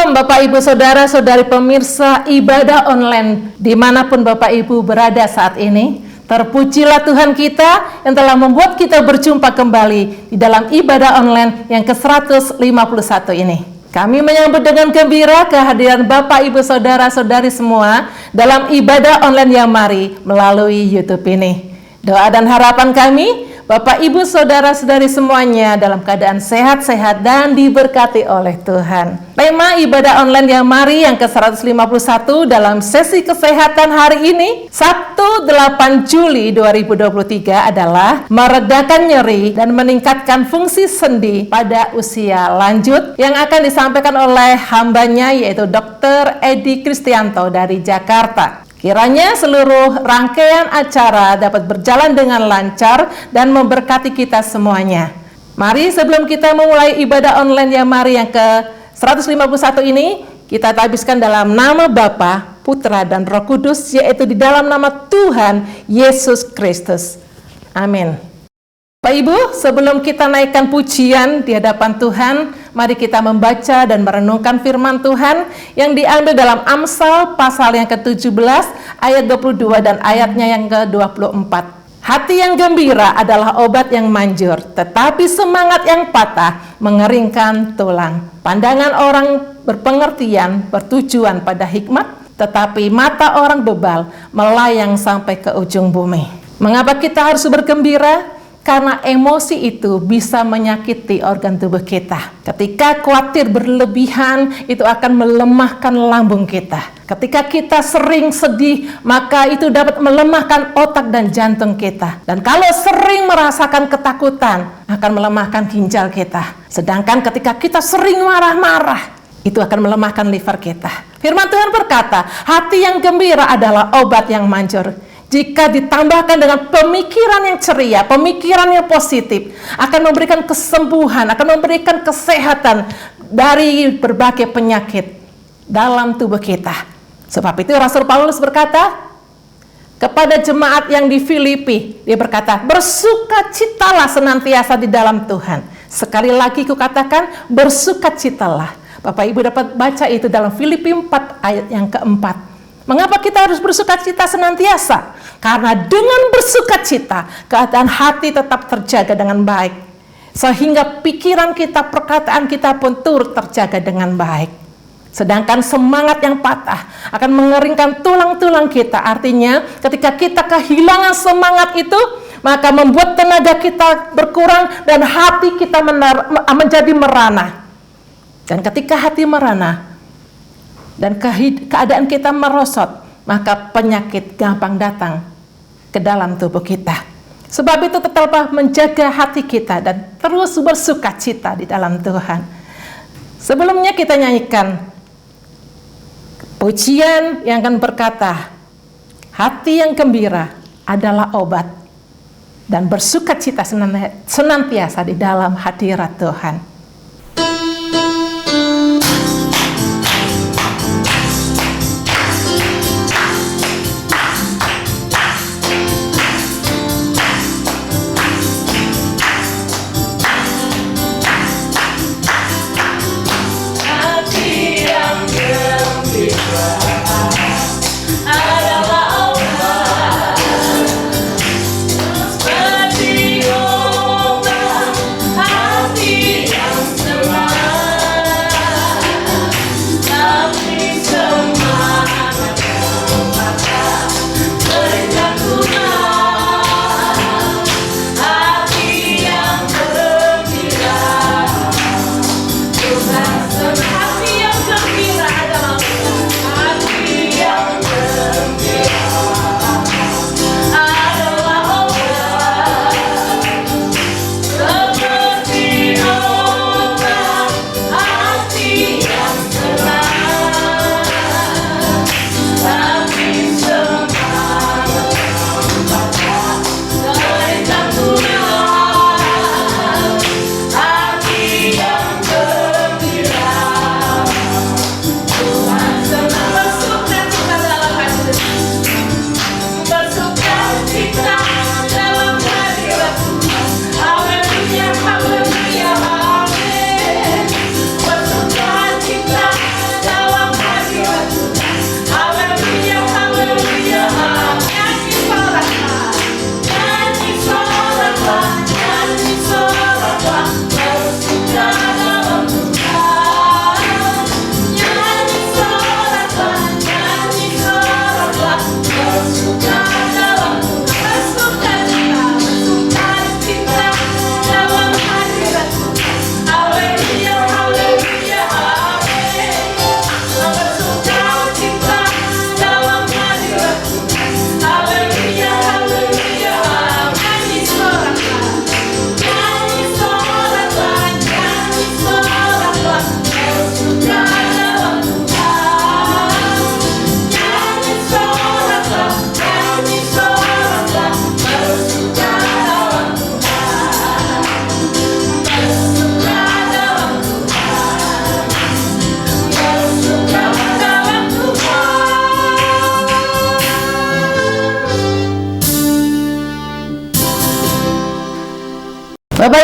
Shalom Bapak Ibu Saudara-saudari pemirsa ibadah online dimanapun Bapak Ibu berada saat ini. Terpujilah Tuhan kita yang telah membuat kita berjumpa kembali di dalam ibadah online yang ke-151 ini. Kami menyambut dengan gembira kehadiran Bapak Ibu Saudara-saudari semua dalam ibadah online yang mari melalui YouTube ini. Doa dan harapan kami, Bapak, Ibu, Saudara-saudari semuanya dalam keadaan sehat-sehat dan diberkati oleh Tuhan. Tema ibadah online yang mari yang ke-151 dalam sesi kesehatan hari ini, Sabtu 8 Juli 2023 adalah meredakan nyeri dan meningkatkan fungsi sendi pada usia lanjut yang akan disampaikan oleh hambanya yaitu Dr. Edi Kristianto dari Jakarta. Kiranya seluruh rangkaian acara dapat berjalan dengan lancar dan memberkati kita semuanya. Mari sebelum kita memulai ibadah online yang mari yang ke-151 ini, kita tabiskan dalam nama Bapa, Putra, dan Roh Kudus, yaitu di dalam nama Tuhan Yesus Kristus. Amin. Bapak Ibu, sebelum kita naikkan pujian di hadapan Tuhan, mari kita membaca dan merenungkan firman Tuhan yang diambil dalam Amsal pasal yang ke-17 ayat 22 dan ayatnya yang ke-24. Hati yang gembira adalah obat yang manjur, tetapi semangat yang patah mengeringkan tulang. Pandangan orang berpengertian bertujuan pada hikmat, tetapi mata orang bebal melayang sampai ke ujung bumi. Mengapa kita harus bergembira? Karena emosi itu bisa menyakiti organ tubuh kita. Ketika khawatir berlebihan, itu akan melemahkan lambung kita. Ketika kita sering sedih, maka itu dapat melemahkan otak dan jantung kita. Dan kalau sering merasakan ketakutan, akan melemahkan ginjal kita. Sedangkan ketika kita sering marah-marah, itu akan melemahkan liver kita. Firman Tuhan berkata, hati yang gembira adalah obat yang manjur. Jika ditambahkan dengan pemikiran yang ceria, pemikiran yang positif, akan memberikan kesembuhan, akan memberikan kesehatan dari berbagai penyakit dalam tubuh kita. Sebab itu Rasul Paulus berkata kepada jemaat yang di Filipi, dia berkata, bersukacitalah senantiasa di dalam Tuhan. Sekali lagi kukatakan, bersukacitalah. Bapak Ibu dapat baca itu dalam Filipi 4 ayat yang keempat. Mengapa kita harus bersukacita senantiasa? Karena dengan bersukacita, keadaan hati tetap terjaga dengan baik. Sehingga pikiran kita, perkataan kita pun turut terjaga dengan baik. Sedangkan semangat yang patah akan mengeringkan tulang-tulang kita. Artinya ketika kita kehilangan semangat itu, maka membuat tenaga kita berkurang dan hati kita menjadi merana. Dan ketika hati merana, dan keadaan kita merosot, maka penyakit gampang datang ke dalam tubuh kita. Sebab itu tetaplah menjaga hati kita dan terus bersukacita di dalam Tuhan. Sebelumnya kita nyanyikan pujian yang akan berkata, hati yang gembira adalah obat dan bersukacita senantiasa di dalam hadirat Tuhan. Seperti obat hati yang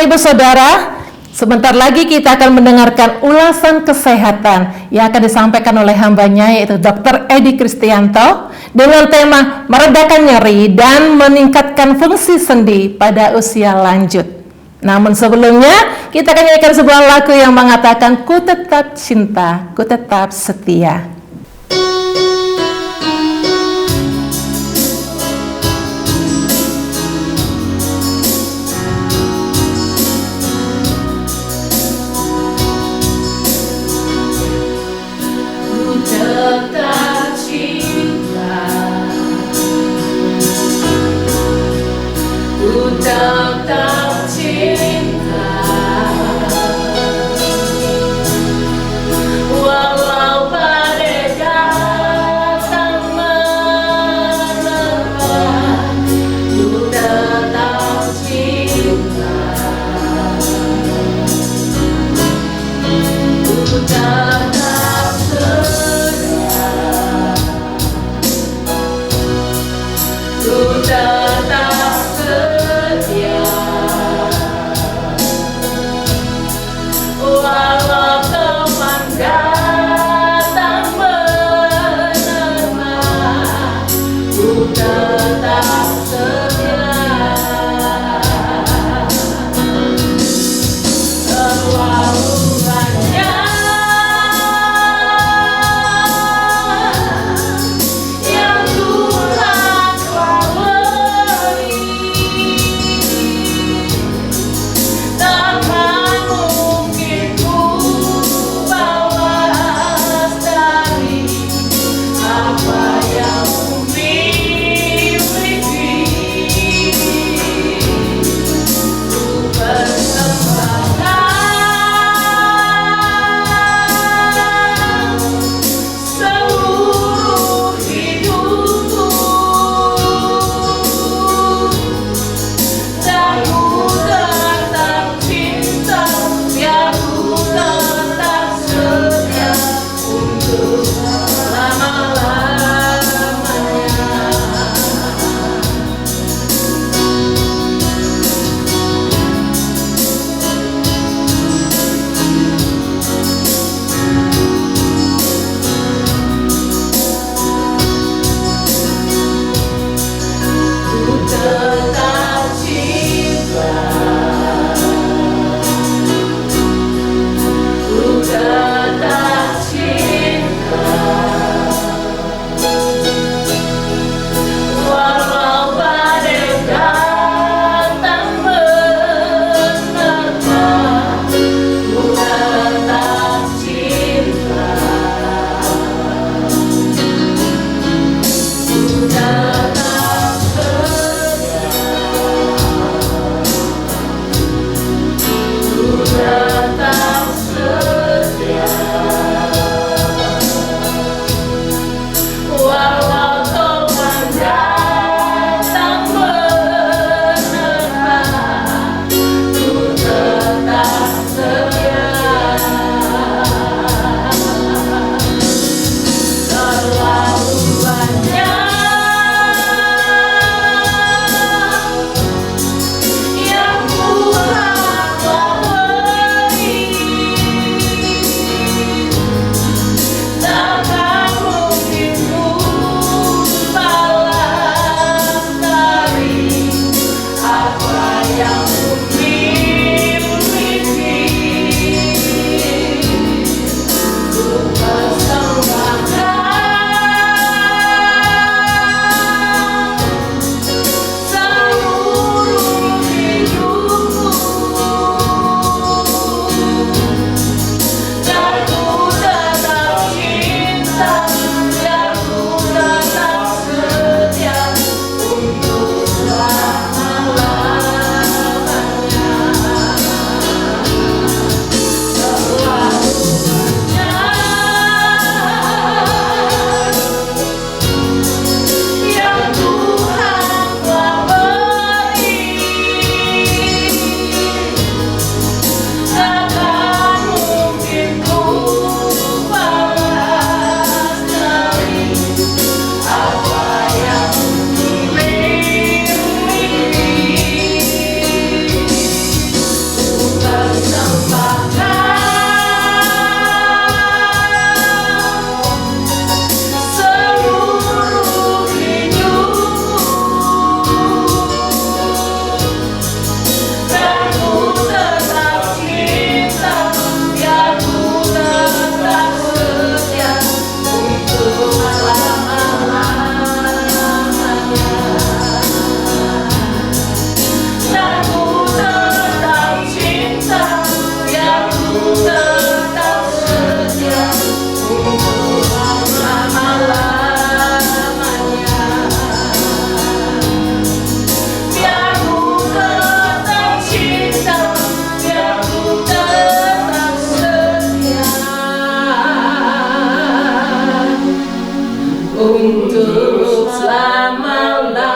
Bapak Ibu Saudara, sebentar lagi kita akan mendengarkan ulasan kesehatan yang akan disampaikan oleh hambanya, yaitu Dr. Edi Kristianto, dengan tema meredakan nyeri dan meningkatkan fungsi sendi pada usia lanjut. Namun sebelumnya, kita akan nyanyikan sebuah lagu yang mengatakan, ku tetap cinta, ku tetap setia. Walau badai untuk selama-lamanya.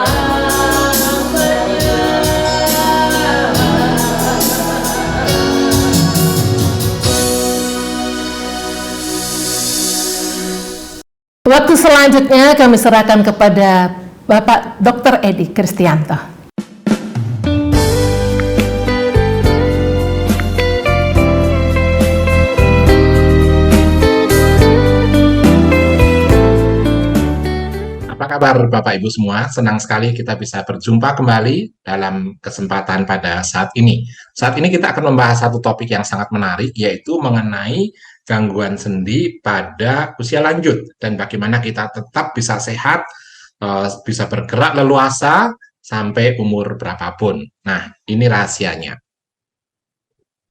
Waktu selanjutnya kami serahkan kepada Bapak Dr. Edi Kristianto. Apa kabar Bapak Ibu semua? Senang sekali kita bisa berjumpa kembali dalam kesempatan pada saat ini. Saat ini kita akan membahas satu topik yang sangat menarik, yaitu mengenai gangguan sendi pada usia lanjut dan bagaimana kita tetap bisa sehat, bisa bergerak leluasa sampai umur berapapun. Nah, ini rahasianya.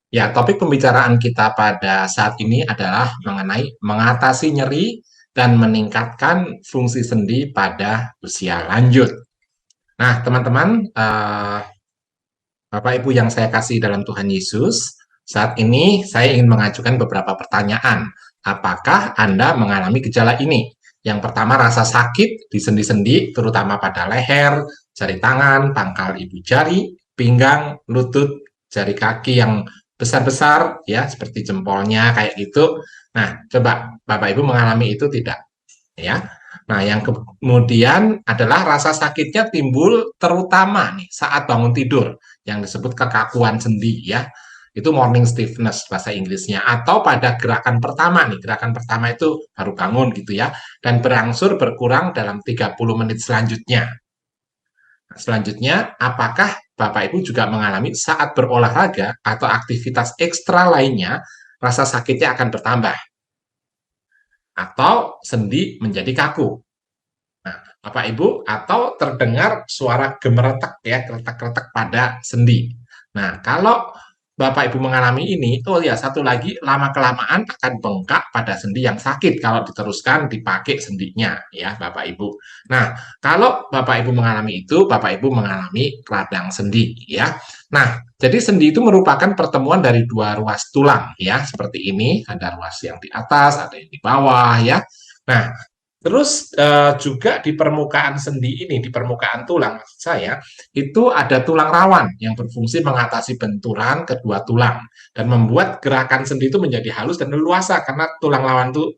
Ya, topik pembicaraan kita pada saat ini adalah mengenai mengatasi nyeri dan meningkatkan fungsi sendi pada usia lanjut. Nah, teman-teman, Bapak Ibu yang saya kasih dalam Tuhan Yesus, saat ini saya ingin mengajukan beberapa pertanyaan. Apakah Anda mengalami gejala ini? Yang pertama, rasa sakit di sendi-sendi, terutama pada leher, jari tangan, pangkal ibu jari, pinggang, lutut, jari kaki yang besar-besar, ya, seperti jempolnya, kayak gitu. Nah, coba Bapak Ibu mengalami itu tidak? Ya. Nah, yang kemudian adalah rasa sakitnya timbul terutama nih saat bangun tidur, yang disebut kekakuan sendi, ya. Itu morning stiffness bahasa Inggrisnya, atau pada gerakan pertama nih. Gerakan pertama itu baru bangun gitu ya, dan berangsur berkurang dalam 30 menit selanjutnya. Nah, selanjutnya, apakah Bapak Ibu juga mengalami saat berolahraga atau aktivitas ekstra lainnya, rasa sakitnya akan bertambah atau sendi menjadi kaku. Nah, Bapak Ibu, atau terdengar suara gemeretak ya, kretek-kretek pada sendi. Nah, kalau Bapak Ibu mengalami ini, oh ya, satu lagi, lama-kelamaan akan bengkak pada sendi yang sakit kalau diteruskan dipakai sendinya, ya Bapak Ibu. Nah, kalau Bapak Ibu mengalami itu, Bapak Ibu mengalami radang sendi, ya. Nah, jadi sendi itu merupakan pertemuan dari dua ruas tulang, ya, seperti ini, ada ruas yang di atas, ada yang di bawah, ya. Nah, terus juga di permukaan sendi ini, di permukaan tulang maksud saya, itu ada tulang rawan yang berfungsi mengatasi benturan kedua tulang dan membuat gerakan sendi itu menjadi halus dan leluasa karena tulang rawan itu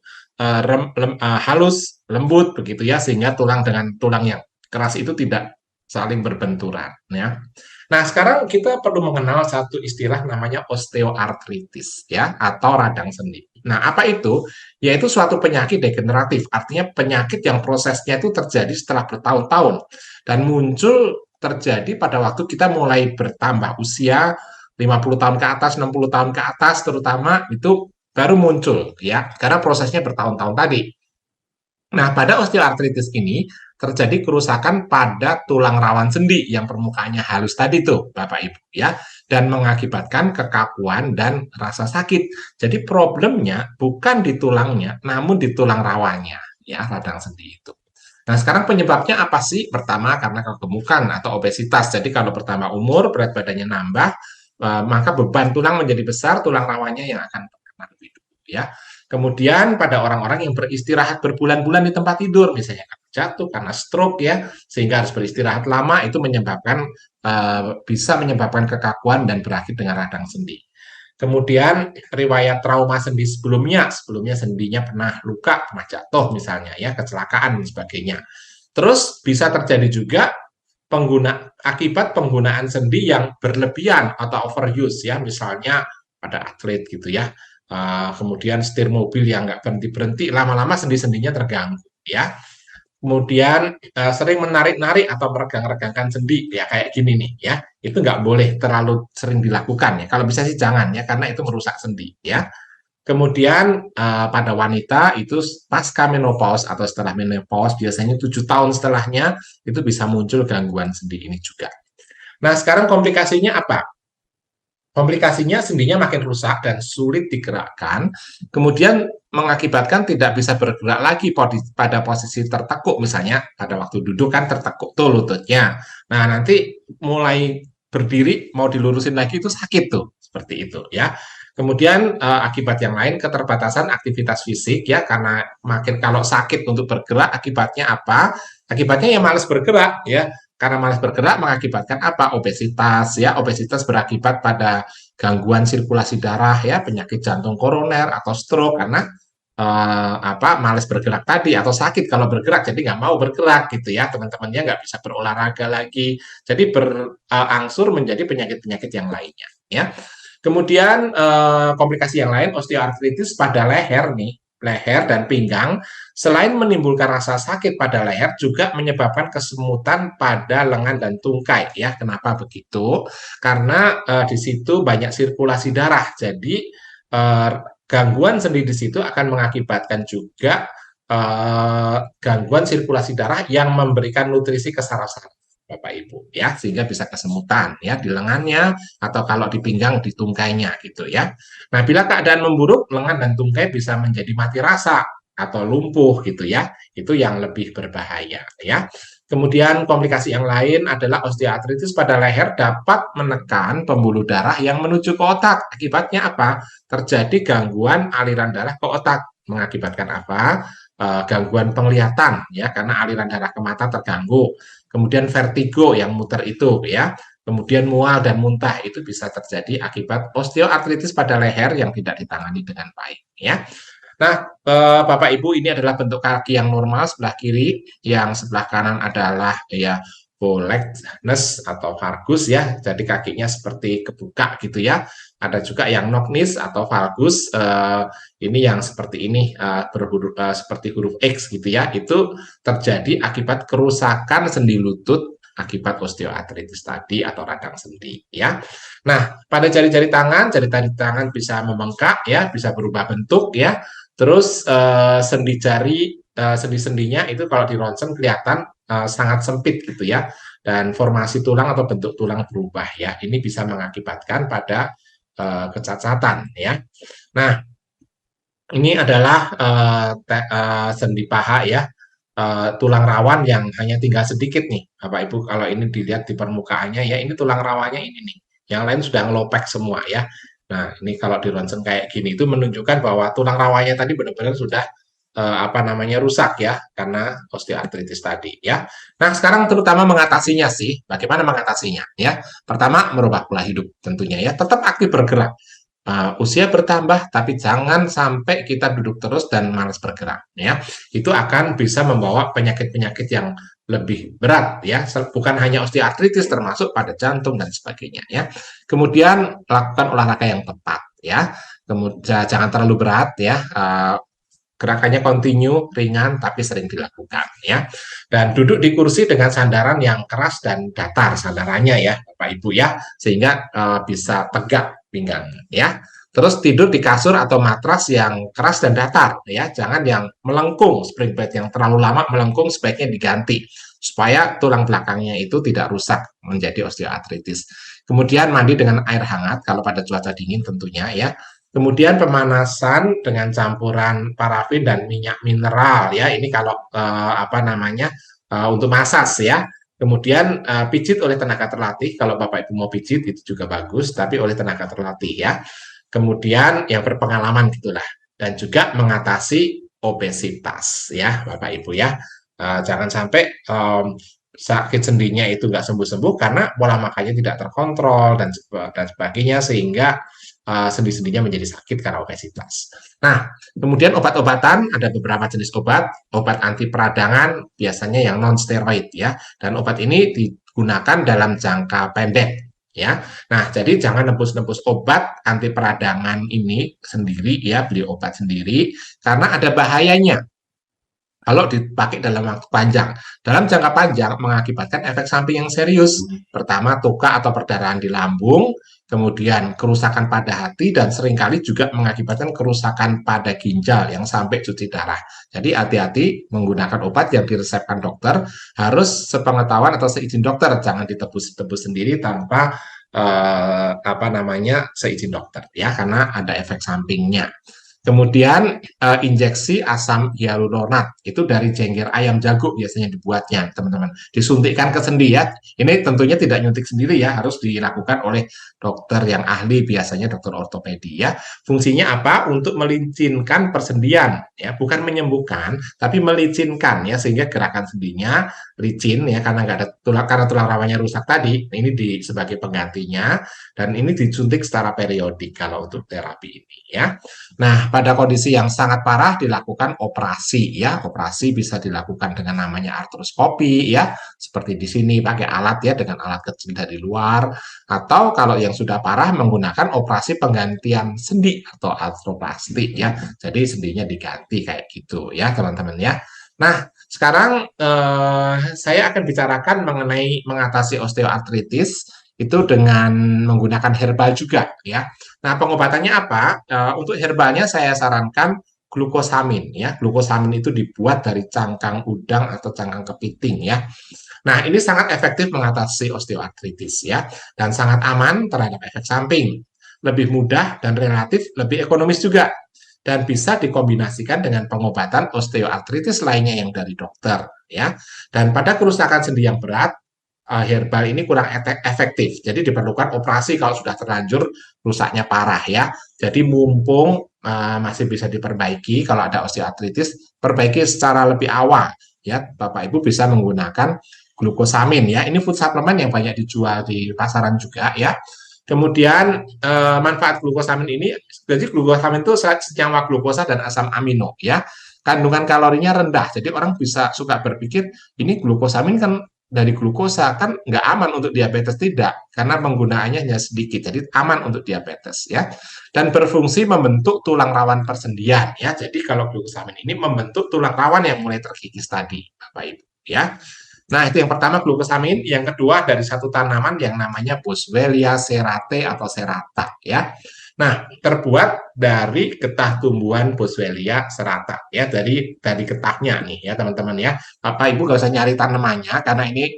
halus, lembut begitu ya, sehingga tulang dengan tulang yang keras itu tidak saling berbenturan ya. Nah, sekarang kita perlu mengenal satu istilah namanya osteoartritis ya, atau radang sendi. Nah, apa itu? Yaitu suatu penyakit degeneratif, artinya penyakit yang prosesnya itu terjadi setelah bertahun-tahun dan muncul terjadi pada waktu kita mulai bertambah usia, 50 tahun ke atas, 60 tahun ke atas terutama, itu baru muncul ya, karena prosesnya bertahun-tahun tadi. Nah, pada osteoartritis ini terjadi kerusakan pada tulang rawan sendi yang permukaannya halus tadi tuh, Bapak Ibu ya, dan mengakibatkan kekakuan dan rasa sakit. Jadi problemnya bukan di tulangnya, namun di tulang rawannya, ya, radang sendi itu. Nah, sekarang penyebabnya apa sih? Pertama, karena kegemukan atau obesitas. Jadi kalau pertama umur, berat badannya nambah, maka beban tulang menjadi besar, tulang rawannya yang akan terkena lebih dulu, ya. Kemudian pada orang-orang yang beristirahat berbulan-bulan di tempat tidur, misalnya jatuh karena stroke ya, sehingga harus beristirahat lama, itu menyebabkan bisa menyebabkan kekakuan dan berakhir dengan radang sendi. Kemudian riwayat trauma sendi sebelumnya sendinya pernah luka, pernah jatuh misalnya ya, kecelakaan dan sebagainya. Terus bisa terjadi juga akibat penggunaan sendi yang berlebihan atau overuse ya, misalnya pada atlet gitu ya. Kemudian setir mobil yang nggak berhenti-berhenti, lama-lama sendi-sendinya terganggu ya. Kemudian sering menarik-narik atau meregang-regangkan sendi ya, kayak gini nih ya, itu nggak boleh terlalu sering dilakukan ya, kalau bisa sih jangan ya, karena itu merusak sendi ya. Kemudian pada wanita itu pasca menopause atau setelah menopause, biasanya 7 tahun setelahnya itu bisa muncul gangguan sendi ini juga. Nah, sekarang komplikasinya apa? Komplikasinya sendinya makin rusak dan sulit digerakkan, kemudian mengakibatkan tidak bisa bergerak lagi pada posisi tertekuk, misalnya pada waktu duduk kan tertekuk tuh lututnya. Nah, nanti mulai berdiri mau dilurusin lagi itu sakit tuh, seperti itu ya. Kemudian akibat yang lain keterbatasan aktivitas fisik ya, karena makin kalau sakit untuk bergerak akibatnya apa? Akibatnya ya malas bergerak ya. Karena malas bergerak mengakibatkan apa? Obesitas ya. Obesitas berakibat pada gangguan sirkulasi darah ya, penyakit jantung koroner atau stroke karena malas bergerak tadi atau sakit kalau bergerak jadi nggak mau bergerak gitu ya, teman-temannya nggak bisa berolahraga lagi, jadi berangsur menjadi penyakit-penyakit yang lainnya ya. Kemudian komplikasi yang lain osteoartritis pada leher nih, leher dan pinggang, selain menimbulkan rasa sakit pada leher juga menyebabkan kesemutan pada lengan dan tungkai ya. Kenapa begitu? Karena di situ banyak sirkulasi darah, jadi gangguan sendi di situ akan mengakibatkan juga gangguan sirkulasi darah yang memberikan nutrisi ke saraf-saraf Bapak Ibu ya, sehingga bisa kesemutan ya di lengannya atau kalau di pinggang di tungkainya gitu ya. Nah, bila keadaan memburuk lengan dan tungkai bisa menjadi mati rasa atau lumpuh gitu ya. Itu yang lebih berbahaya ya. Kemudian komplikasi yang lain adalah osteoartritis pada leher dapat menekan pembuluh darah yang menuju ke otak. Akibatnya apa? Terjadi gangguan aliran darah ke otak. Mengakibatkan apa? Gangguan penglihatan ya, karena aliran darah ke mata terganggu. Kemudian vertigo yang muter itu ya. Kemudian mual dan muntah itu bisa terjadi akibat osteoartritis pada leher yang tidak ditangani dengan baik ya. Nah, Bapak Ibu, ini adalah bentuk kaki yang normal sebelah kiri, yang sebelah kanan adalah ya bowlegs atau valgus ya, jadi kakinya seperti kebuka gitu ya. Ada juga yang knock knees atau valgus, ini yang seperti ini seperti huruf X gitu ya. Itu terjadi akibat kerusakan sendi lutut akibat osteoartritis tadi atau radang sendi ya. Nah, pada jari-jari tangan bisa membengkak ya, bisa berubah bentuk ya. Terus sendi-sendinya itu kalau di ronsen kelihatan sangat sempit gitu ya, dan formasi tulang atau bentuk tulang berubah ya. Ini bisa mengakibatkan pada kecacatan ya. Nah, ini adalah sendi paha ya, tulang rawan yang hanya tinggal sedikit nih, Bapak Ibu. Kalau ini dilihat di permukaannya ya, ini tulang rawannya ini nih. Yang lain sudah ngelopek semua ya. Nah, ini kalau di ronsen kayak gini itu menunjukkan bahwa tulang rawannya tadi benar-benar sudah rusak ya karena osteoartritis tadi ya. Nah, sekarang terutama mengatasinya sih, bagaimana mengatasinya ya? Pertama, merubah pola hidup tentunya ya, tetap aktif bergerak. Usia bertambah tapi jangan sampai kita duduk terus dan malas bergerak ya. Itu akan bisa membawa penyakit-penyakit yang lebih berat ya, bukan hanya osteoartritis, termasuk pada jantung dan sebagainya ya. Kemudian lakukan olahraga yang tepat ya. Kemudian jangan terlalu berat ya. Gerakannya kontinu, ringan, tapi sering dilakukan ya. Dan duduk di kursi dengan sandaran yang keras dan datar sandarannya ya, Bapak Ibu ya, sehingga bisa tegak pinggang ya. Terus tidur di kasur atau matras yang keras dan datar ya, jangan yang melengkung, spring bed yang terlalu lama melengkung sebaiknya diganti supaya tulang belakangnya itu tidak rusak menjadi osteoartritis. Kemudian mandi dengan air hangat kalau pada cuaca dingin tentunya ya. Kemudian pemanasan dengan campuran parafin dan minyak mineral ya. Ini kalau untuk masas ya. Kemudian pijit oleh tenaga terlatih. Kalau Bapak Ibu mau pijit itu juga bagus, tapi oleh tenaga terlatih ya. Kemudian yang berpengalaman gitulah. Dan juga mengatasi obesitas ya, Bapak Ibu ya. Jangan sampai sakit sendinya itu nggak sembuh-sembuh karena pola makannya tidak terkontrol dan sebagainya, sehingga sendi-sendinya menjadi sakit karena obesitas. Nah, kemudian obat-obatan, ada beberapa jenis obat anti peradangan biasanya yang non steroid ya, dan obat ini digunakan dalam jangka pendek ya. Nah, jadi jangan nebus-nebus obat anti peradangan ini sendiri ya, beli obat sendiri karena ada bahayanya kalau dipakai dalam waktu panjang. Dalam jangka panjang mengakibatkan efek samping yang serius. Pertama, luka atau perdarahan di lambung, kemudian kerusakan pada hati, dan seringkali juga mengakibatkan kerusakan pada ginjal yang sampai cuci darah. Jadi hati-hati menggunakan obat yang diresepkan dokter, harus sepengetahuan atau seizin dokter, jangan ditebus-tebus sendiri tanpa seizin dokter ya, karena ada efek sampingnya. Kemudian injeksi asam hyaluronat itu dari jengger ayam jago biasanya dibuatnya, teman-teman. Disuntikkan ke sendi ya. Ini tentunya tidak nyuntik sendiri ya, harus dilakukan oleh dokter yang ahli, biasanya dokter ortopedi ya. Fungsinya apa? Untuk melincinkan persendian ya, bukan menyembuhkan, tapi melicinkan ya, sehingga gerakan sendinya licin ya, karena nggak ada karena tulang rawannya rusak tadi. Ini sebagai penggantinya, dan ini disuntik secara periodik kalau untuk terapi ini ya. Nah, pada kondisi yang sangat parah dilakukan operasi ya. Operasi bisa dilakukan dengan namanya artroskopi ya, seperti di sini pakai alat ya, dengan alat kecil dari luar, atau kalau yang sudah parah menggunakan operasi penggantian sendi atau artroplastik ya. Jadi sendinya diganti kayak gitu ya, teman-teman ya. Nah, sekarang saya akan bicarakan mengenai mengatasi osteoartritis itu dengan menggunakan herbal juga ya. Nah, pengobatannya apa? Untuk herbalnya saya sarankan glukosamin ya. Glukosamin itu dibuat dari cangkang udang atau cangkang kepiting ya. Nah, ini sangat efektif mengatasi osteoartritis ya, dan sangat aman terhadap efek samping. Lebih mudah dan relatif lebih ekonomis juga, dan bisa dikombinasikan dengan pengobatan osteoartritis lainnya yang dari dokter ya. Dan pada kerusakan sendi yang berat, herbal ini kurang efektif. Jadi diperlukan operasi kalau sudah terlanjur rusaknya parah ya. Jadi mumpung masih bisa diperbaiki, kalau ada osteoartritis, perbaiki secara lebih awal ya. Bapak Ibu bisa menggunakan glukosamin ya. Ini food supplement yang banyak dijual di pasaran juga ya. Kemudian manfaat glukosamin ini, jadi glukosamin itu senyawa glukosa dan asam amino ya. Kandungan kalorinya rendah, jadi orang bisa suka berpikir ini glukosamin kan dari glukosa, kan nggak aman untuk diabetes. Tidak, karena penggunaannya hanya sedikit, jadi aman untuk diabetes ya. Dan berfungsi membentuk tulang rawan persendian ya. Jadi kalau glukosamin ini membentuk tulang rawan yang mulai terkikis tadi, Bapak Ibu ya. Nah, itu yang pertama glukosamin. Yang kedua dari satu tanaman yang namanya Boswellia serrate atau serrata ya. Nah, terbuat dari getah tumbuhan Boswellia serrata ya, dari getahnya nih ya, teman-teman ya. Bapak Ibu nggak usah nyari tanamannya karena ini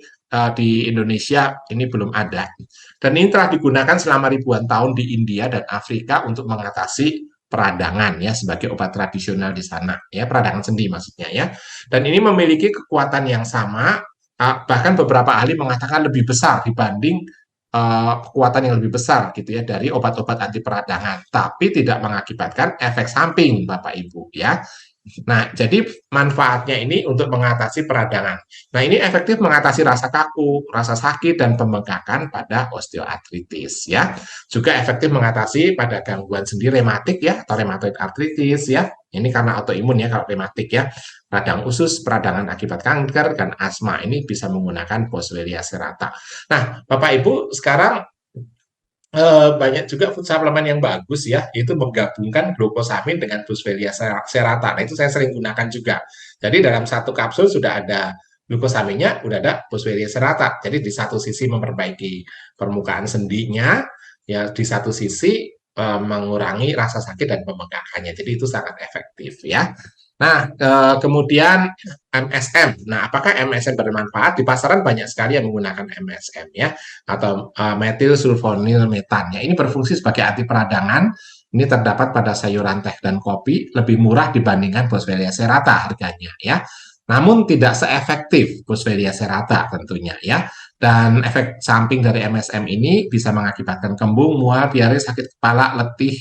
di Indonesia ini belum ada. Dan ini telah digunakan selama ribuan tahun di India dan Afrika untuk mengatasi peradangan ya, sebagai obat tradisional di sana ya, peradangan sendi maksudnya ya. Dan ini memiliki kekuatan yang sama, bahkan beberapa ahli mengatakan lebih besar dibanding kekuatan yang lebih besar gitu ya dari obat-obat anti peradangan, tapi tidak mengakibatkan efek samping, Bapak Ibu ya. Nah, jadi manfaatnya ini untuk mengatasi peradangan. Nah, ini efektif mengatasi rasa kaku, rasa sakit, dan pembengkakan pada osteoartritis ya. Juga efektif mengatasi pada gangguan sendi rematik ya, atau rheumatoid arthritis ya. Ini karena autoimun ya kalau rematik ya. Radang usus, peradangan akibat kanker, dan asma ini bisa menggunakan Boswellia serrata. Nah, Bapak Ibu sekarang banyak juga food supplement yang bagus ya, itu menggabungkan glukosamin dengan Boswellia serrata. Nah, itu saya sering gunakan juga. Jadi dalam satu kapsul sudah ada glukosaminnya, sudah ada Boswellia serrata. Jadi di satu sisi memperbaiki permukaan sendinya, ya di satu sisi mengurangi rasa sakit dan pembengkakannya. Jadi itu sangat efektif ya. Nah, kemudian MSM. Nah, apakah MSM bermanfaat? Di pasaran banyak sekali yang menggunakan MSM ya, atau metil sulfonyl metan. Ya, ini berfungsi sebagai anti peradangan. Ini terdapat pada sayuran, teh, dan kopi, lebih murah dibandingkan Boswellia serrata harganya ya. Namun tidak seefektif Boswellia serrata tentunya ya. Dan efek samping dari MSM ini bisa mengakibatkan kembung, mual, diare, sakit kepala, letih,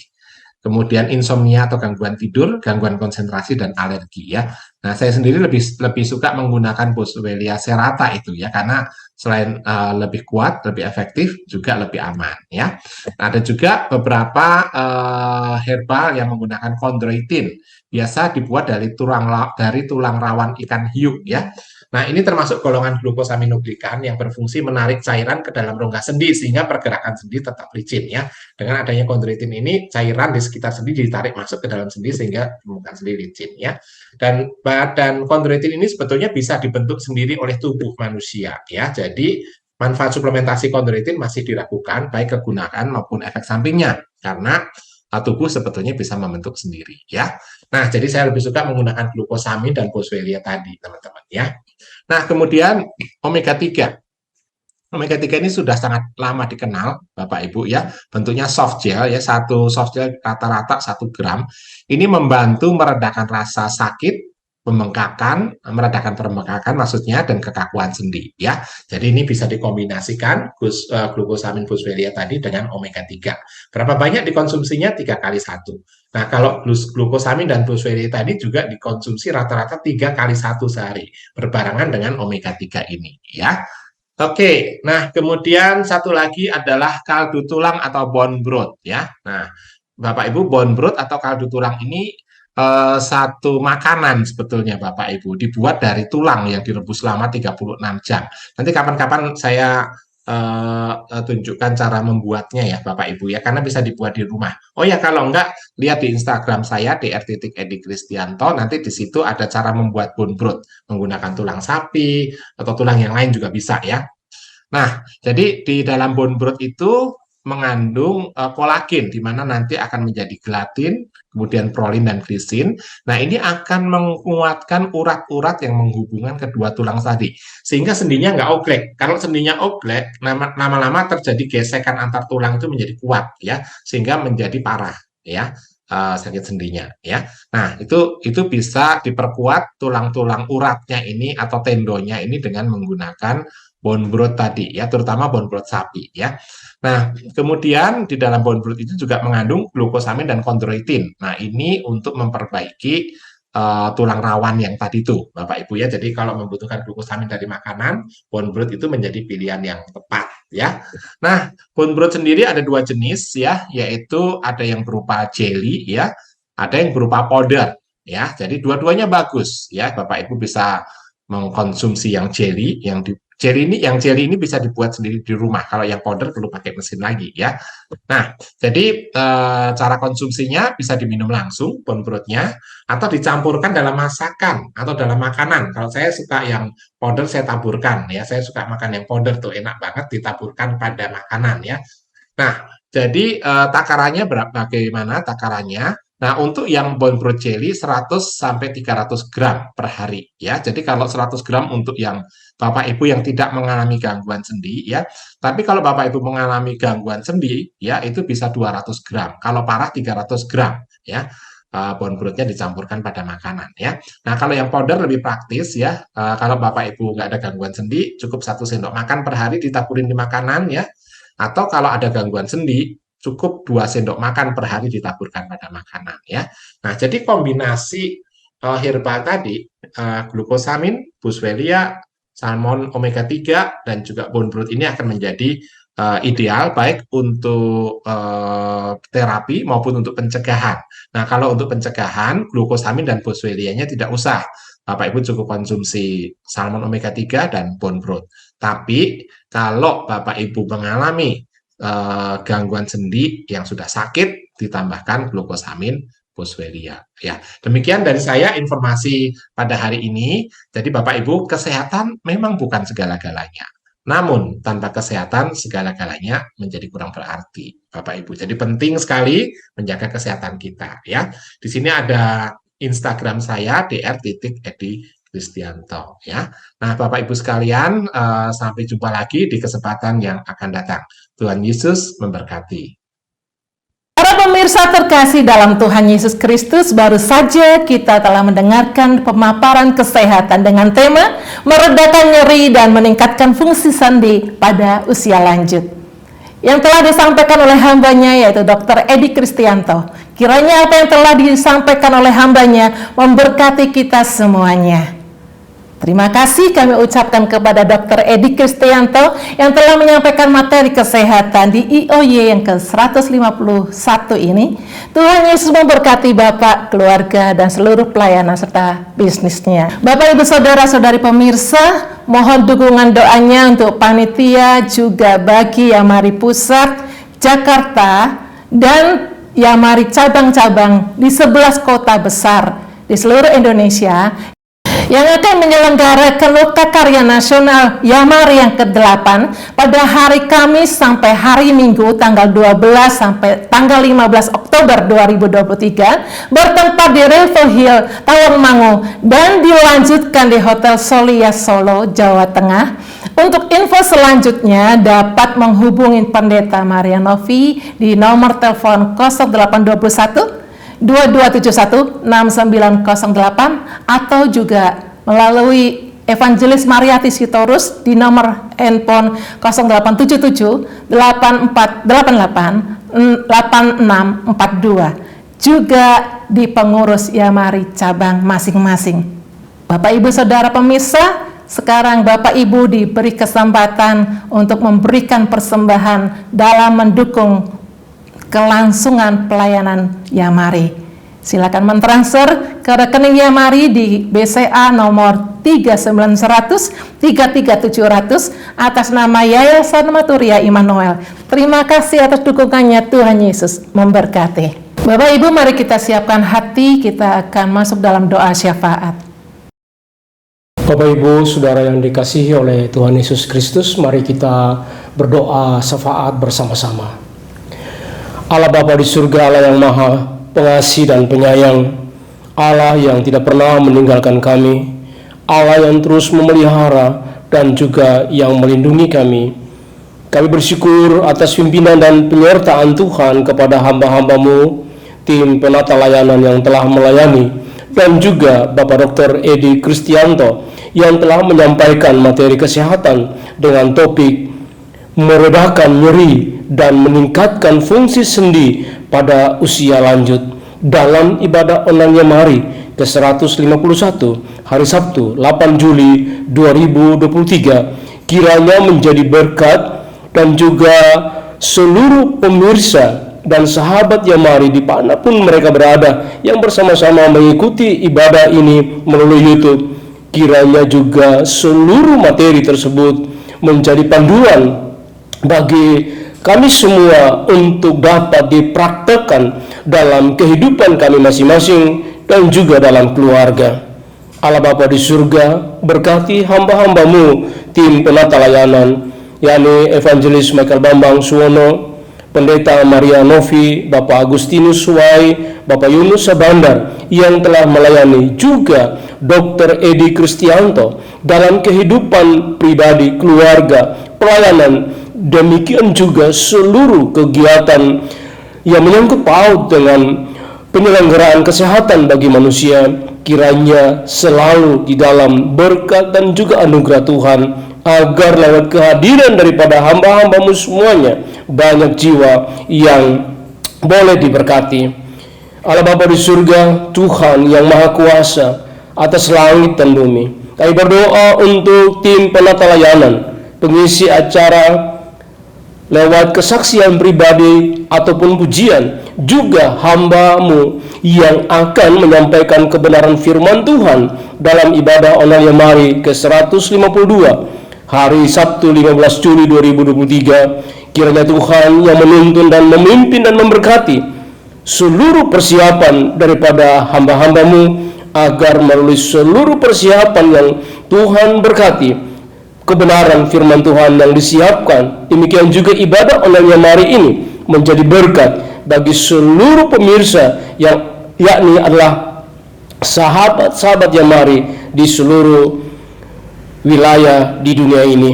kemudian insomnia atau gangguan tidur, gangguan konsentrasi, dan alergi ya. Nah, saya sendiri lebih suka menggunakan Boswellia serrata itu ya, karena selain lebih kuat, lebih efektif, juga lebih aman ya. Nah, ada juga beberapa herbal yang menggunakan kondroitin, biasa dibuat dari tulang rawan ikan hiu ya. Nah, ini termasuk golongan glukosaminoglikan yang berfungsi menarik cairan ke dalam rongga sendi sehingga pergerakan sendi tetap licin ya. Dengan adanya kondroitin ini, cairan di sekitar sendi ditarik masuk ke dalam sendi sehingga permukaan sendi licin ya. Dan kondroitin ini sebetulnya bisa dibentuk sendiri oleh tubuh manusia ya. Jadi manfaat suplementasi kondroitin masih diragukan baik kegunaan maupun efek sampingnya karena tubuh sebetulnya bisa membentuk sendiri ya. Nah, jadi saya lebih suka menggunakan glukosamin dan Boswellia tadi, teman-teman ya. Nah, kemudian omega 3. Omega 3 ini sudah sangat lama dikenal, Bapak Ibu ya. Bentuknya soft gel ya, satu soft gel rata-rata 1 gram. Ini membantu meredakan rasa sakit, meredakan pembengkakan maksudnya, dan kekakuan sendi ya. Jadi ini bisa dikombinasikan glukosamin fosfalia tadi dengan omega 3. Berapa banyak dikonsumsinya? 3 kali 1. Nah, kalau glukosamin dan fosfalia tadi juga dikonsumsi rata-rata 3 kali 1 sehari, berbarengan dengan omega 3 ini ya. Oke, nah kemudian satu lagi adalah kaldu tulang atau bone broth ya. Nah, Bapak Ibu, bone broth atau kaldu tulang ini satu makanan sebetulnya Bapak Ibu, dibuat dari tulang yang direbus selama 36 jam. Nanti kapan-kapan saya tunjukkan cara membuatnya ya Bapak Ibu ya, karena bisa dibuat di rumah. Oh ya, kalau enggak, lihat di Instagram saya dr.edi_kristianto, nanti di situ ada cara membuat bone broth menggunakan tulang sapi atau tulang yang lain juga bisa ya. Nah, jadi di dalam bone broth itu mengandung kolagen, di mana nanti akan menjadi gelatin, kemudian prolin dan glisin. Nah, ini akan menguatkan urat-urat yang menghubungkan kedua tulang tadi, sehingga sendinya nggak oglek. Kalau sendinya oglek, lama-lama terjadi gesekan antar tulang itu menjadi kuat, ya, sehingga menjadi parah, ya. Sakit sendinya ya. Nah, itu bisa diperkuat tulang-tulang uratnya ini atau tendonnya ini dengan menggunakan bone broth tadi ya, terutama bone broth sapi ya. Nah, kemudian di dalam bone broth itu juga mengandung glukosamin dan kondroitin. Nah, ini untuk memperbaiki tulang rawan yang tadi itu, Bapak Ibu ya. Jadi kalau membutuhkan glukosamin dari makanan, bone broth itu menjadi pilihan yang tepat ya. Nah, bone broth sendiri ada 2 jenis ya, yaitu ada yang berupa jelly ya, ada yang berupa powder ya. Jadi dua-duanya bagus ya. Bapak Ibu bisa mengkonsumsi yang jelly, jelly ini bisa dibuat sendiri di rumah. Kalau yang powder perlu pakai mesin lagi ya. Nah, jadi cara konsumsinya bisa diminum langsung bone broth-nya, atau dicampurkan dalam masakan atau dalam makanan. Kalau saya suka yang powder, saya taburkan ya. Saya suka makan yang powder tuh, enak banget ditaburkan pada makanan ya. Nah, jadi takarannya bagaimana takarannya? Nah, untuk yang bone broth jelly 100 sampai 300 gram per hari ya. Jadi kalau 100 gram untuk yang Bapak Ibu yang tidak mengalami gangguan sendi ya. Tapi kalau Bapak Ibu mengalami gangguan sendi ya, itu bisa 200 gram. Kalau parah 300 gram ya. Bone broth-nya dicampurkan pada makanan ya. Nah, kalau yang powder lebih praktis ya. Kalau Bapak Ibu nggak ada gangguan sendi, cukup 1 sendok makan per hari ditaburin di makanan ya. Atau kalau ada gangguan sendi, cukup 2 sendok makan per hari ditaburkan pada makanan ya. Nah, jadi kombinasi herbal tadi, glukosamin, fosfalia, salmon omega 3 dan juga bone broth ini akan menjadi ideal baik untuk terapi maupun untuk pencegahan. Nah, kalau untuk pencegahan, glukosamin dan fosfalianya tidak usah. Bapak Ibu cukup konsumsi salmon omega 3 dan bone broth. Tapi kalau Bapak Ibu mengalami gangguan sendi yang sudah sakit, ditambahkan glukosamin fosfalia ya. Demikian dari saya informasi pada hari ini. Jadi Bapak Ibu, kesehatan memang bukan segala-galanya. Namun tanpa kesehatan segala-galanya menjadi kurang berarti, Bapak Ibu. Jadi penting sekali menjaga kesehatan kita ya. Di sini ada Instagram saya dr.edi_kristianto ya. Nah, Bapak Ibu sekalian, sampai jumpa lagi di kesempatan yang akan datang. Tuhan Yesus memberkati. Para pemirsa terkasih dalam Tuhan Yesus Kristus, baru saja kita telah mendengarkan pemaparan kesehatan dengan tema meredakan nyeri dan meningkatkan fungsi sendi pada usia lanjut, yang telah disampaikan oleh hambanya yaitu Dr. Edi Kristianto. Kiranya apa yang telah disampaikan oleh hambanya memberkati kita semuanya. Terima kasih kami ucapkan kepada Dr. Edi Kristianto yang telah menyampaikan materi kesehatan di IOY yang ke-151 ini. Tuhan Yesus memberkati Bapak, keluarga, dan seluruh pelayanan serta bisnisnya. Bapak, Ibu, Saudara-saudari pemirsa, mohon dukungan doanya untuk panitia juga bagi Yamari Pusat, Jakarta, dan Yamari cabang-cabang di 11 kota besar di seluruh Indonesia yang akan menyelenggarakan Loka Karya Nasional Yamari yang ke-8 pada hari Kamis sampai hari Minggu tanggal 12 sampai tanggal 15 Oktober 2023 bertempat di River Hill, Tawangmangu, dan dilanjutkan di Hotel Solia Solo, Jawa Tengah. Untuk info selanjutnya dapat menghubungi Pendeta Marianovi di nomor telepon 0821 22716908 atau juga melalui Evangelis Mariati Sitorus di nomor handphone 0877 8488 8642, juga di pengurus Yamari cabang masing-masing. Bapak Ibu Saudara pemirsa, sekarang Bapak Ibu diberi kesempatan untuk memberikan persembahan dalam mendukung kelangsungan pelayanan Yamari. Silakan mentransfer ke rekening Yamari di BCA nomor 39100 33700 atas nama Yayasan Maturia Immanuel. Terima kasih atas dukungannya. Tuhan Yesus memberkati. Bapak Ibu, mari kita siapkan hati, kita akan masuk dalam doa syafaat. Bapak Ibu, Saudara yang dikasihi oleh Tuhan Yesus Kristus, mari kita berdoa syafaat bersama-sama. Allah Bapa di surga, Allah yang Maha Pengasih dan Penyayang, Allah yang tidak pernah meninggalkan kami, Allah yang terus memelihara dan juga yang melindungi kami. Kami bersyukur atas pimpinan dan penyertaan Tuhan kepada hamba-hamba-Mu, tim penata layanan yang telah melayani, dan juga Bapak Dr. Edi Kristianto yang telah menyampaikan materi kesehatan dengan topik meredakan nyeri dan meningkatkan fungsi sendi pada usia lanjut dalam ibadah online Yamari ke-151 hari Sabtu 8 Juli 2023. Kiranya menjadi berkat dan juga seluruh pemirsa dan sahabat Yamari dimanapun mereka berada yang bersama-sama mengikuti ibadah ini melalui YouTube. Kiranya juga seluruh materi tersebut menjadi panduan bagi kami semua untuk dapat dipraktekkan dalam kehidupan kami masing-masing dan juga dalam keluarga. Allah Bapa di surga, berkati hamba-hamba-Mu, tim penata layanan, yakni Evangelis Michael Bambang Suwono, Pendeta Maria Novi, Bapak Agustinus Suwai, Bapak Yunus Sabandar yang telah melayani, juga Dr. Edi Kristianto dalam kehidupan pribadi, keluarga, pelayanan, demikian juga seluruh kegiatan yang menyangkut paut dengan penyelenggaraan kesehatan bagi manusia. Kiranya selalu di dalam berkat dan juga anugerah Tuhan, agar lewat kehadiran daripada hamba-hamba-Mu semuanya banyak jiwa yang boleh diberkati. Allah Bapa di surga, Tuhan yang Maha Kuasa atas langit dan bumi, kami berdoa untuk tim penata layanan, pengisi acara lewat kesaksian pribadi ataupun pujian, juga hamba-Mu yang akan menyampaikan kebenaran firman Tuhan dalam ibadah online Yamari ke-152 hari Sabtu 15 Juli 2023. Kiranya Tuhan yang menuntun dan memimpin dan memberkati seluruh persiapan daripada hamba-hamba-Mu, agar melalui seluruh persiapan yang Tuhan berkati, kebenaran firman Tuhan yang disiapkan, demikian juga ibadah online Yamari ini menjadi berkat bagi seluruh pemirsa yang yakni adalah sahabat-sahabat Yamari di seluruh wilayah di dunia ini.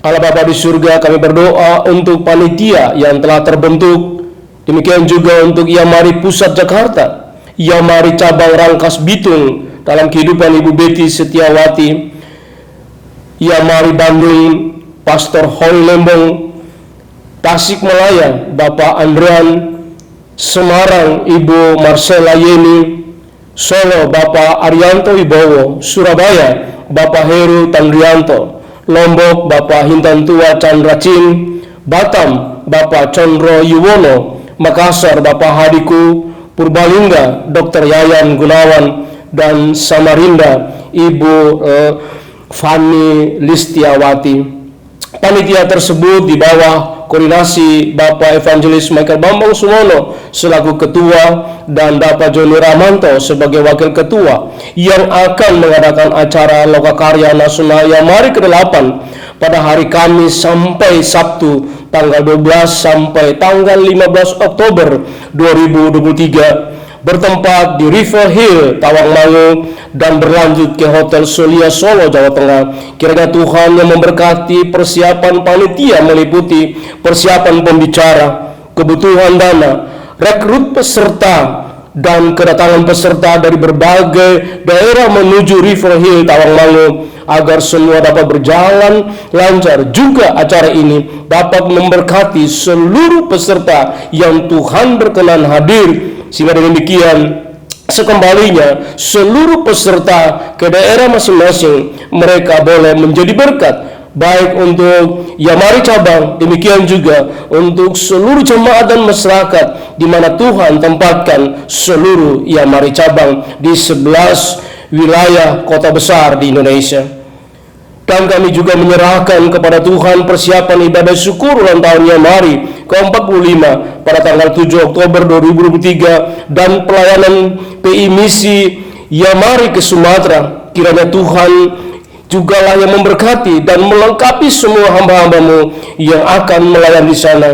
Allah Bapa di surga, kami berdoa untuk panitia yang telah terbentuk, demikian juga untuk Yamari Pusat Jakarta, Yamari Cabang Rangkas Bitung dalam kehidupan Ibu Betty Setiawati, Yamari Bandung Pastor Hoi Lembong, Tasikmalaya Bapak Andrian, Semarang Ibu Marcella Yeni, Solo Bapak Arianto Wibowo, Surabaya Bapak Heru Tandrianto, Lombok Bapak Hintan Tua Chandra Chin, Batam Bapak Condro Yuwono, Makassar Bapak Hadiku, Purbalingga Dr. Yayan Gunawan, dan Samarinda Ibu Fani Listiawati. Panitia tersebut di bawah koordinasi Bapak Evangelis Michael Bambang Suwono selaku ketua dan Bapak Joni Ramanto sebagai wakil ketua, yang akan mengadakan acara Lokakarya Nasional Yamari ke-8 pada hari Kamis sampai Sabtu tanggal 12 sampai tanggal 15 Oktober 2023, bertempat di River Hill, Tawangmangu, dan berlanjut ke Hotel Solia Solo, Jawa Tengah. Kiranya Tuhan yang memberkati persiapan panitia meliputi persiapan pembicara, kebutuhan dana, rekrut peserta, dan kedatangan peserta dari berbagai daerah menuju River Hill Tawangmangu, agar semua dapat berjalan lancar. Juga acara ini dapat memberkati seluruh peserta yang Tuhan berkenan hadir, sehingga dengan demikian sekembalinya seluruh peserta ke daerah masing-masing, mereka boleh menjadi berkat, baik untuk Yamari cabang, demikian juga untuk seluruh jemaat dan masyarakat di mana Tuhan tempatkan seluruh Yamari cabang di 11 wilayah kota besar di Indonesia. Dan kami juga menyerahkan kepada Tuhan persiapan ibadah syukur ulang tahun Yamari ke-45 pada tanggal 7 Oktober 2023 dan pelayanan PI Misi Yamari ke Sumatera. Kiranya Tuhan jugalah yang memberkati dan melengkapi semua hamba-hambamu yang akan melayani di sana.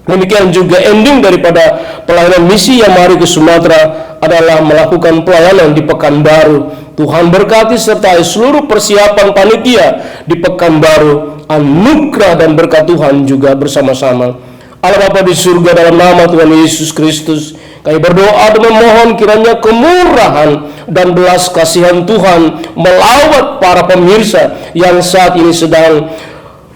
Demikian juga ending daripada pelayanan misi Yamari ke Sumatera adalah melakukan pelayanan di Pekanbaru. Tuhan berkati sertai seluruh persiapan panitia di Pekanbaru. Anugerah dan berkat Tuhan juga bersama-sama. Allah Bapa di surga, dalam nama Tuhan Yesus Kristus, kami berdoa dan memohon kiranya kemurahan dan belas kasihan Tuhan melawat para pemirsa yang saat ini sedang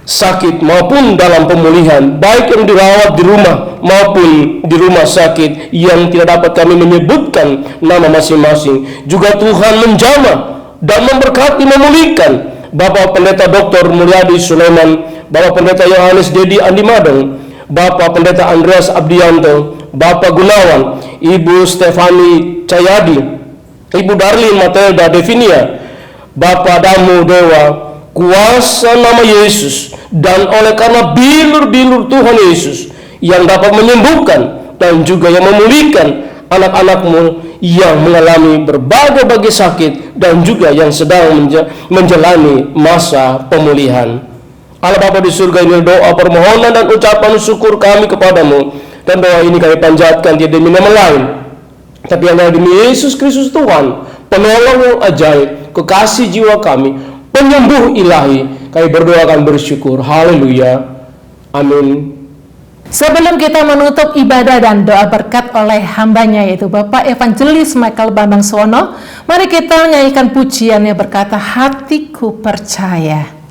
sakit maupun dalam pemulihan, baik yang dirawat di rumah maupun di rumah sakit yang tidak dapat kami menyebutkan nama masing-masing. Juga Tuhan menjamah dan memberkati, memulihkan Bapak Pendeta Dr. Mulyadi Sulaiman, Bapak Pendeta Yohanes Dedi Andi Madeng, Bapak Pendeta Andreas Abdianto, Bapak Gunawan, Ibu Stefani Cayadi, Ibu Darlin Matilda Devinia, Bapak Damu Dewa, kuasa nama Yesus dan oleh karena bilur-bilur Tuhan Yesus yang dapat menyembuhkan dan juga yang memulihkan anak-anakmu yang mengalami berbagai-bagai sakit dan juga yang sedang menjalani masa pemulihan. Allah Bapa di surga, ini doa permohonan dan ucapan syukur kami kepadamu, dan doa ini kami panjatkan tidak demi nama lain tapi hanya demi Yesus Kristus Tuhan, penolong yang ajaib, kekasih jiwa kami, penyembuh ilahi. Kami berdoa dan bersyukur. Haleluya. Amin. Sebelum kita menutup ibadah dan doa berkat oleh hambanya yaitu Bapak Evangelis Michael Bambang Suwono, mari kita menyanyikan pujian yang berkata, hatiku percaya.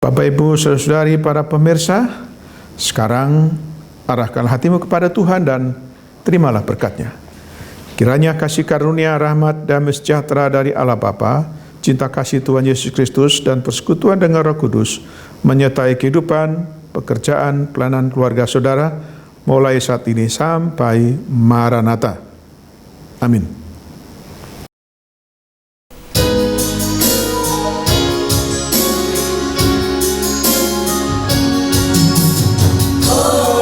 Bapak, Ibu, Saudara-saudari, para pemirsa, sekarang arahkan hatimu kepada Tuhan dan terimalah berkat-Nya. Kiranya kasih karunia, rahmat, damai sejahtera dari Allah Bapa, cinta kasih Tuhan Yesus Kristus, dan persekutuan dengan Roh Kudus menyertai kehidupan, pekerjaan, pelayanan keluarga saudara, mulai saat ini sampai Maranatha. Amin. Go!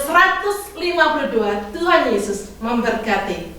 ke-152. Tuhan Yesus memberkati.